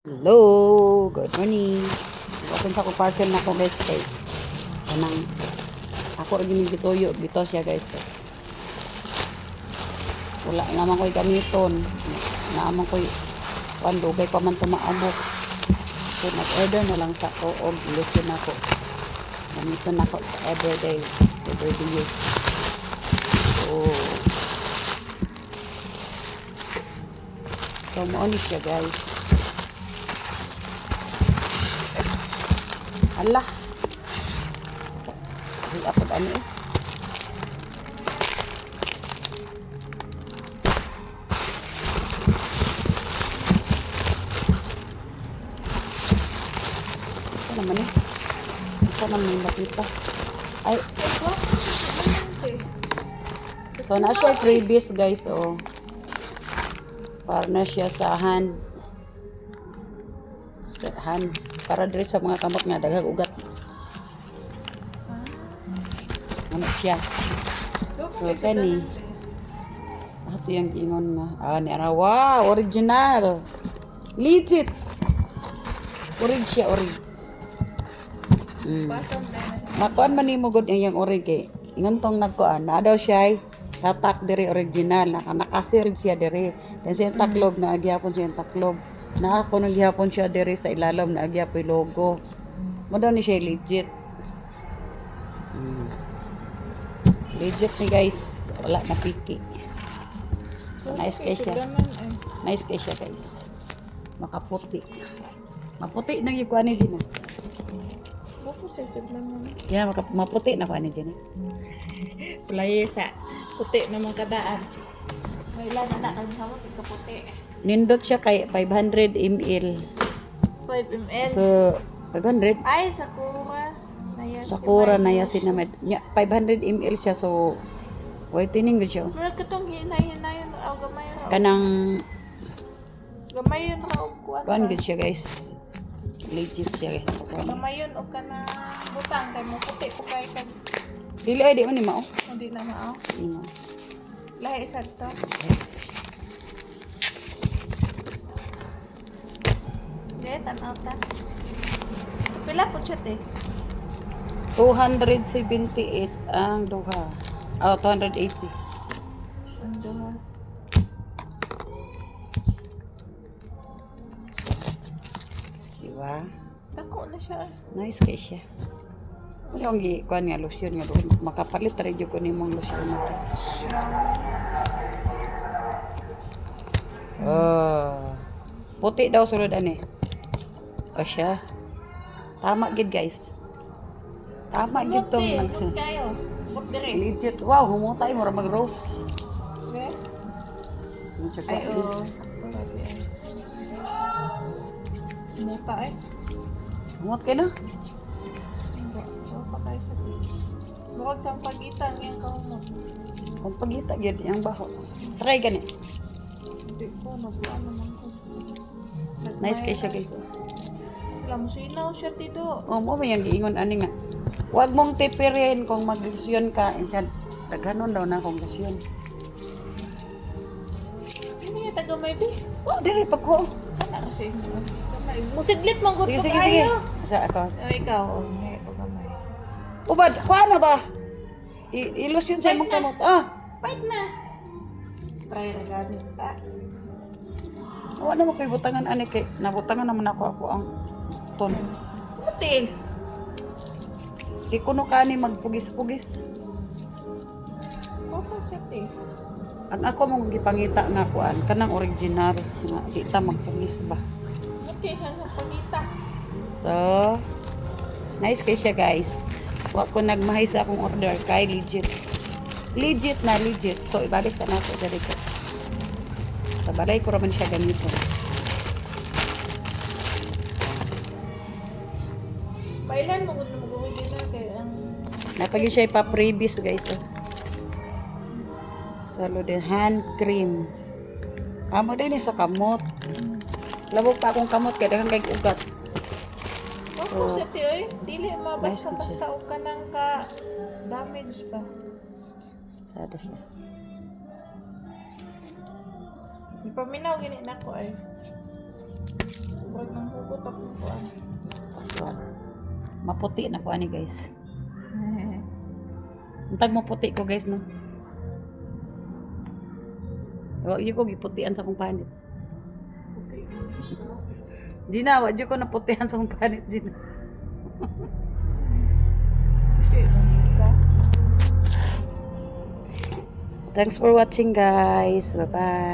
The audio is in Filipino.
Hello, good morning. Open sa ko parcel na ko guys kay kanang ako rin yung gituyo bitaw siya guys. Wala naman ko'y gamiton. Naman ko'y dugay pa man tumaabot. So nag-order na lang sa ko og lutsin ako. Gamiton ako sa everyday use. So mo ni siya guys. Allah. Ay, apod ano eh. Ito naman eh. Ito naman yung nakita. Ay. So, na siya freebies guys. So, para na siya sa hand. Para diri sa mga kamot nga daghang ugat. Ano siya? So kani. Ato yung ingon na. Ni ara wow, original. Legit. Orig siya, orig. Makuan man nimo gud yang orig kay. Ingon tong nagkuan, na daw siya tatak diri original, nakasirig siya diri. Dan siya taklob na agyapon siya taklob. Na ako nang gihapon siya diri sa ilalom na agyapoy logo. Mo daw ni siya legit. Legit ni guys. Wala na piki. Nice kay siya. Nice kay siya guys. Makaputi. Maputi nang yung kuan ni Gina. Yeah, maputi na kuan ni Gina. Kulay sa puti na mga kadaan. May ilan na kami sa mga kaputi. Nindot siya kay 500 ml. 5 ml. So, 500? Ay, Sakura. Sakura na yasin na 500 ml siya. So, whitening gud siya. Pero katong hinay-hinay yun. O, gamay yun. Kanang Gamay yun raw. kuan gud siya guys. Legit siya guys. Gamay yun o ka na butang. Kaya mo puti po kayo ka. Dili ay di man ni mao. Hindi na mao. Ino. Lahi isa to. Okay, tanaw ta. Pila po siya te? 278 ang duha. 280. Ang duha. Diba? Dako na siya. Nice kay siya. Wala akong kuan nga lotion nga doon. Makapalit rin yung kunin mong lotion na to. Puti daw sulod ani. O siya. Tama gid guys. Tama gid tong nagsa. Kayo. Buk dire. Legit. Wow, humutay mo ra mag-rose. Okay. Ay, Ay, oo. Muta eh. Humut kay na. Wala pa kayo sa bukod sa pagitan yung kahumot. Kung pagita gid yang baho. Try gani. Hindi ko, naglaan naman ko. Nice kay siya guys. Alam mo, sinaw siya tito. Mo may yang giingon ani nga. Huwag mong tipirin kung mag-lesyon ka. Insyan, daghanon daw na akong lesyon. Hindi yung taga may bi. Oh, diri pag ko. Sana kasi gamay. Musiglit mong Sige, gusto sige, sige. kayo. Sa ako. Ikaw, hindi ko gamay. Ubad, kuha na ba? Ilusyon sa imong Wait na. kamot. Wait na. Try na gamit ta. Awa na mo kay butangan ani kay nabutangan naman ako ang ton. Mutin. Di kuno ka ni magpugis-pugis. Okay siya te. Ang ako mong gipangita nga kuan kanang original nga di ta magpugis ba. Okay siya sa pagita. So, nice kay siya guys. Wa ko nagmahay sa akong order kay legit. Legit na legit. So ibalik sa nato diri ko. Sa balay ko raman siya gamiton. Pailan mo gusto mo gawin din na kay ang Napagi siya ipa-previous guys. Salo din hand cream. Amo din sa kamot. Labog pa akong kamot kaya daghang kay ugat. so, siya te oy. Dili nice mabasta-basta o ka nang ka damage pa. Sada siya. Ipaminaw gini nako ay. Huwag nang hugot akong kuan. So, maputi na ko ani guys. Untag mo puti ko guys no. Wa gyud ko giputian sa kong panit. Di na, wa gyud ko naputian sa kong panit din. Thanks for watching guys. Bye-bye.